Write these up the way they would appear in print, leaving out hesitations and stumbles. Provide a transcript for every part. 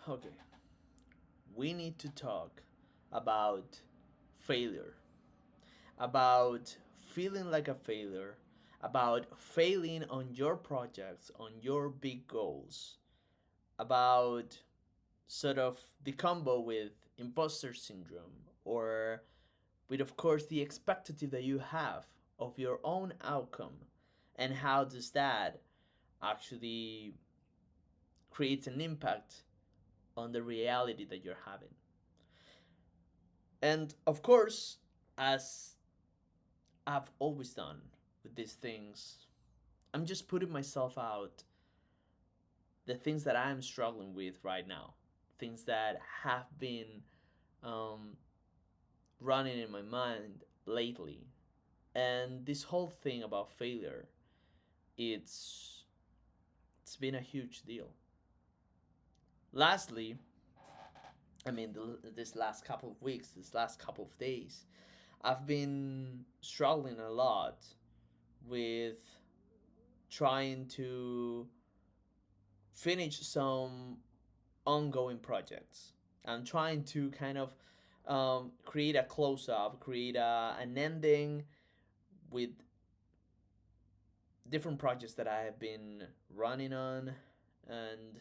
Okay, we need to talk about failure, about feeling like a failure, about failing on your projects, on your big goals, about sort of the combo with imposter syndrome, or with, of course, the expectative that you have of your own outcome, and how does that actually create an impact on the reality that you're having. And of course, as I've always done with these things, I'm just putting myself out the things that I'm struggling with right now, things that have been um, running in my mind lately. And this whole thing about failure, it's it's been a huge deal. Lastly, I mean, this last couple of weeks, this last couple of days, I've been struggling a lot with trying to finish some ongoing projects. I'm trying to kind of create a close up, create an ending with different projects that I have been running on, and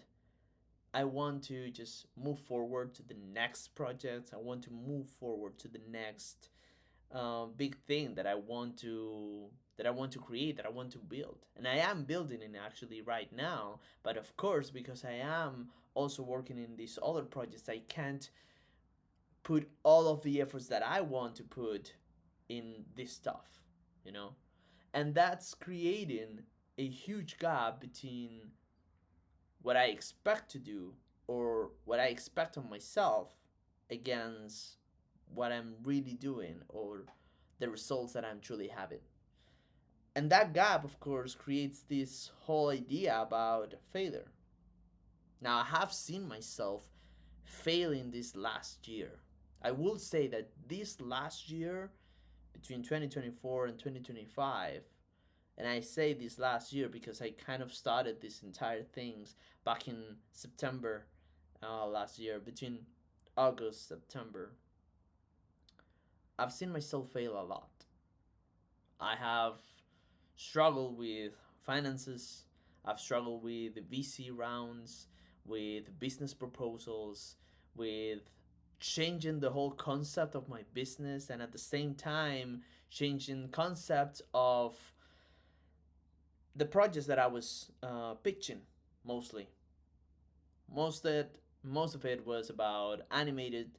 I want to just move forward to the next project. I want to move forward to the next big thing that I want to create, that I want to build. And I am building it actually right now. But of course, because I am also working in these other projects, I can't put all of the efforts that I want to put in this stuff, you know? And that's creating a huge gap between what I expect to do or what I expect of myself against what I'm really doing or the results that I'm truly having. And that gap, of course, creates this whole idea about failure. Now, I have seen myself failing this last year. I will say that this last year, between 2024 and 2025, and I say this last year because I kind of started these entire things back in September last year, between August, September, I've seen myself fail a lot. I have struggled with finances. I've struggled with VC rounds, with business proposals, with changing the whole concept of my business, and at the same time changing concepts of the projects that I was pitching. Mostly, most of it was about animated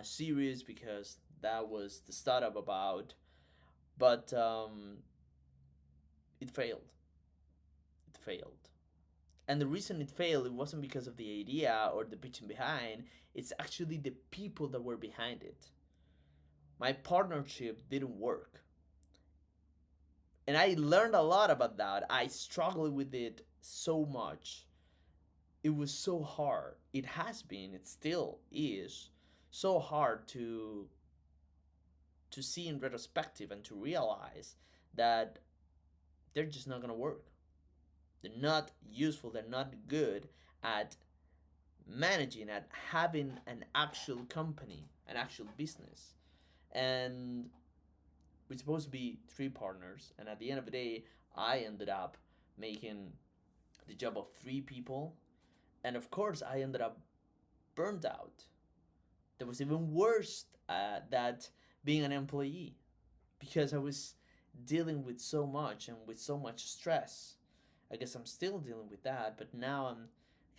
series because that was the startup about. But it failed. It failed. And the reason it failed, it wasn't because of the idea or the pitching behind. It's actually the people that were behind it. My partnership didn't work. And I learned a lot about that. I struggled with it so much. It was so hard. It has been, it still is so hard to see in retrospective and to realize that they're just not going to work. They're not useful, they're not good at managing, at having an actual company, an actual business. And we're supposed to be three partners, and at the end of the day, I ended up making the job of three people. And of course, I ended up burned out. That was even worse that being an employee because I was dealing with so much and with so much stress. I guess I'm still dealing with that, but now I'm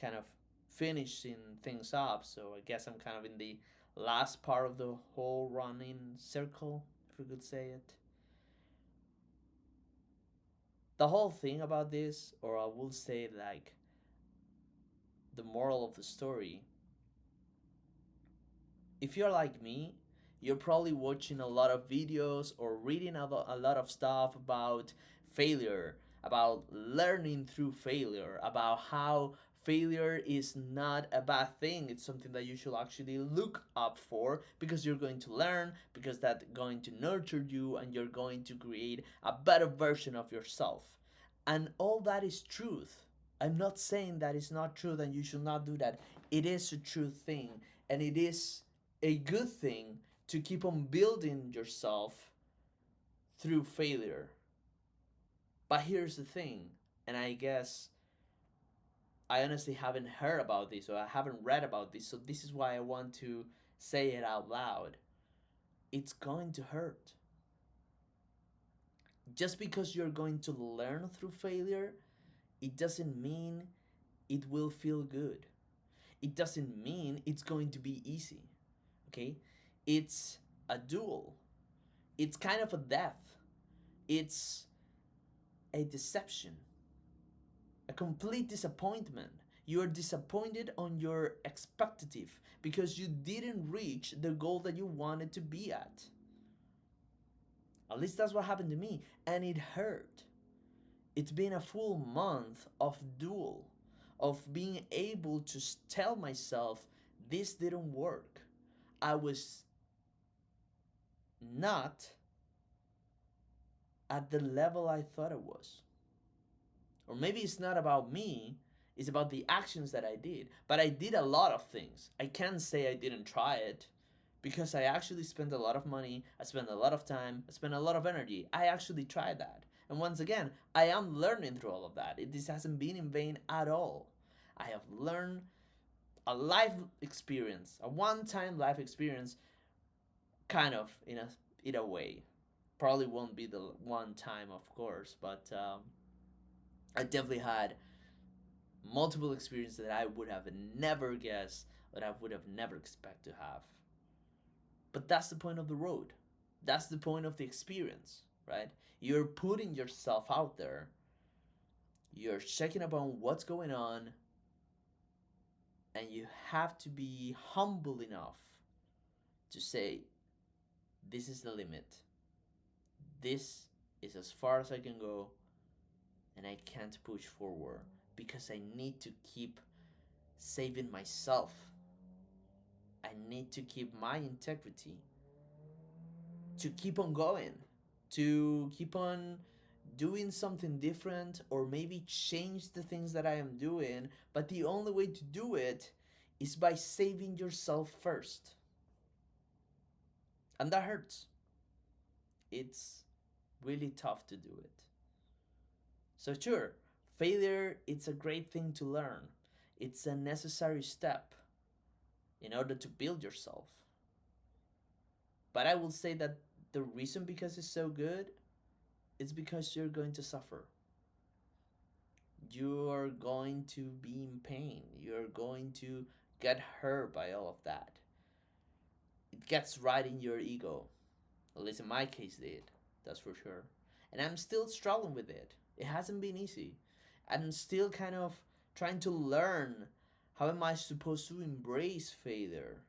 kind of finishing things up. So I guess I'm kind of in the last part of the whole running circle, if we could say it. The whole thing about this, or I will say like the moral of the story, if you're like me, you're probably watching a lot of videos or reading a lot of stuff about failure, about learning through failure, about how failure is not a bad thing. It's something that you should actually look up for because you're going to learn, because that's going to nurture you, and you're going to create a better version of yourself. And all that is truth. I'm not saying that it's not true, that you should not do that. It is a true thing, and it is a good thing to keep on building yourself through failure. But here's the thing, and I guess I honestly haven't heard about this or I haven't read about this, so this is why I want to say it out loud. It's going to hurt. Just because you're going to learn through failure, it doesn't mean it will feel good. It doesn't mean it's going to be easy. Okay? It's a duel. It's kind of a death. It's a deception, a complete disappointment. You are disappointed on your expectative because you didn't reach the goal that you wanted to be at. At least that's what happened to me, and it hurt. It's been a full month of duel, of being able to tell myself this didn't work. I was not at the level I thought it was. Or maybe it's not about me, it's about the actions that I did. But I did a lot of things. I can't say I didn't try it because I actually spent a lot of money, I spent a lot of time, I spent a lot of energy. I actually tried that. And once again, I am learning through all of that. This hasn't been in vain at all. I have learned a life experience, a one-time life experience, kind of in a way. Probably won't be the one time, of course, but I definitely had multiple experiences that I would have never guessed, that I would have never expected to have. But that's the point of the road. That's the point of the experience, right? You're putting yourself out there. You're checking upon what's going on, and you have to be humble enough to say, this is the limit. This is as far as I can go, and I can't push forward because I need to keep saving myself. I need to keep my integrity, to keep on going, to keep on doing something different, or maybe change the things that I am doing. But the only way to do it is by saving yourself first. And that hurts. It's really tough to do it. So, sure, failure, it's a great thing to learn. It's a necessary step in order to build yourself. But I will say that the reason because it's so good is because you're going to suffer. You're going to be in pain. You're going to get hurt by all of that. It gets right in your ego. At least in my case, it did. That's for sure. And I'm still struggling with it. It hasn't been easy. I'm still kind of trying to learn how am I supposed to embrace failure.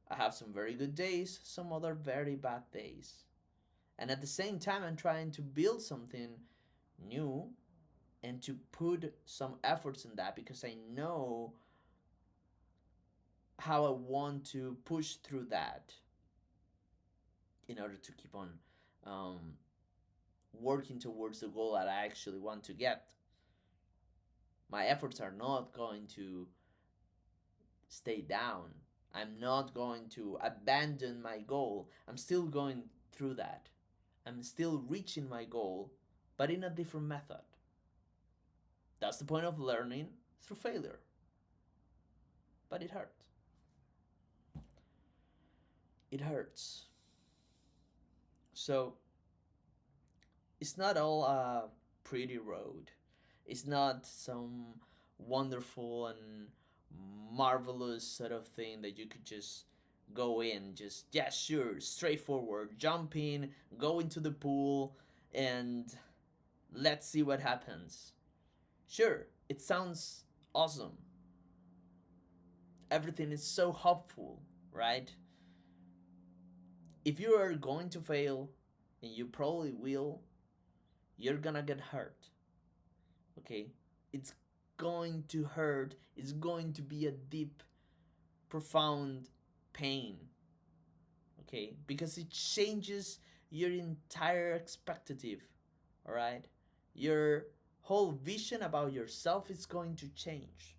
I have some very good days, some other very bad days. And at the same time, I'm trying to build something new and to put some efforts in that because I know how I want to push through that in order to keep on um, working towards the goal that I actually want to get. My efforts are not going to stay down. I'm not going to abandon my goal. I'm still going through that. I'm still reaching my goal, but in a different method. That's the point of learning through failure. But it hurts. It hurts. So it's not all a pretty road. It's not some wonderful and marvelous sort of thing that you could just go in, just, yeah, sure, straightforward, jump in, go into the pool, and let's see what happens. Sure, it sounds awesome. Everything is so hopeful, right? If you are going to fail, and you probably will, you're gonna get hurt. Okay? It's going to hurt. It's going to be a deep, profound pain. Okay? Because it changes your entire expectative. Alright? Your whole vision about yourself is going to change.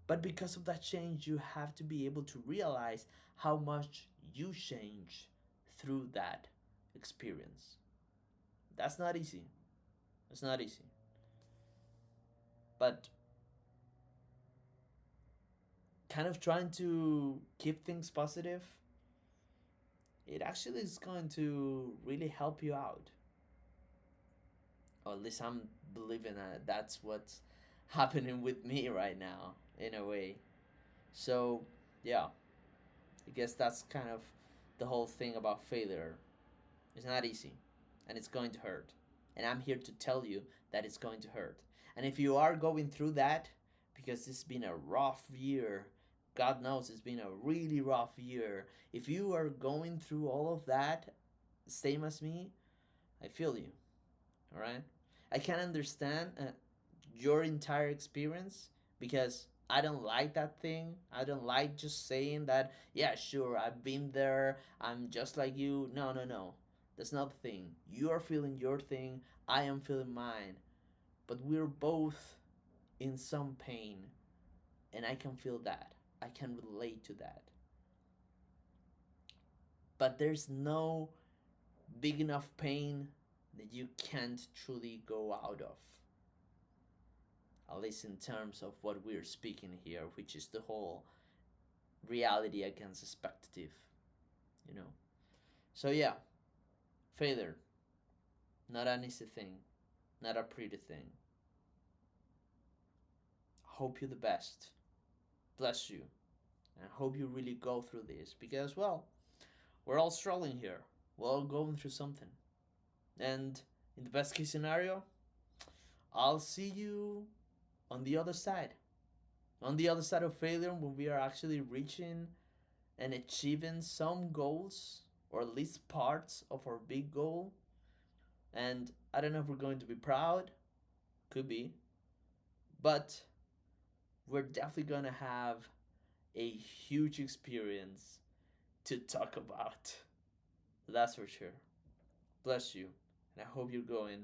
But because of that change, you have to be able to realize how much you change through that experience. That's not easy. It's not easy. But kind of trying to keep things positive, it actually is going to really help you out. Or at least I'm believing that that's what's happening with me right now, in a way. So, yeah, I guess that's kind of the whole thing about failure. It's not easy, and it's going to hurt. And I'm here to tell you that it's going to hurt. And if you are going through that, because it's been a rough year, God knows it's been a really rough year. If you are going through all of that, same as me, I feel you. All right? I can understand your entire experience because I don't like that thing. I don't like just saying that, yeah, sure, I've been there. I'm just like you. No, no, no. That's not the thing. You are feeling your thing. I am feeling mine. But we're both in some pain. And I can feel that. I can relate to that. But there's no big enough pain that you can't truly go out of. At least in terms of what we're speaking here, which is the whole reality against expectative, you know. So yeah, failure, not an easy thing, not a pretty thing. Hope you the best. Bless you. And I hope you really go through this because, well, we're all struggling here. We're all going through something. And in the best case scenario, I'll see you on the other side. On the other side of failure, when we are actually reaching and achieving some goals, or at least parts of our big goal. And I don't know if we're going to be proud, could be, but we're definitely going to have a huge experience to talk about. That's for sure. Bless you, and I hope you're going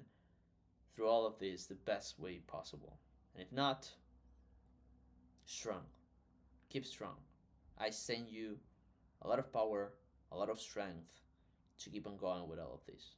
through all of this the best way possible. And if not, strong. Keep strong. I send you a lot of power, a lot of strength to keep on going with all of this.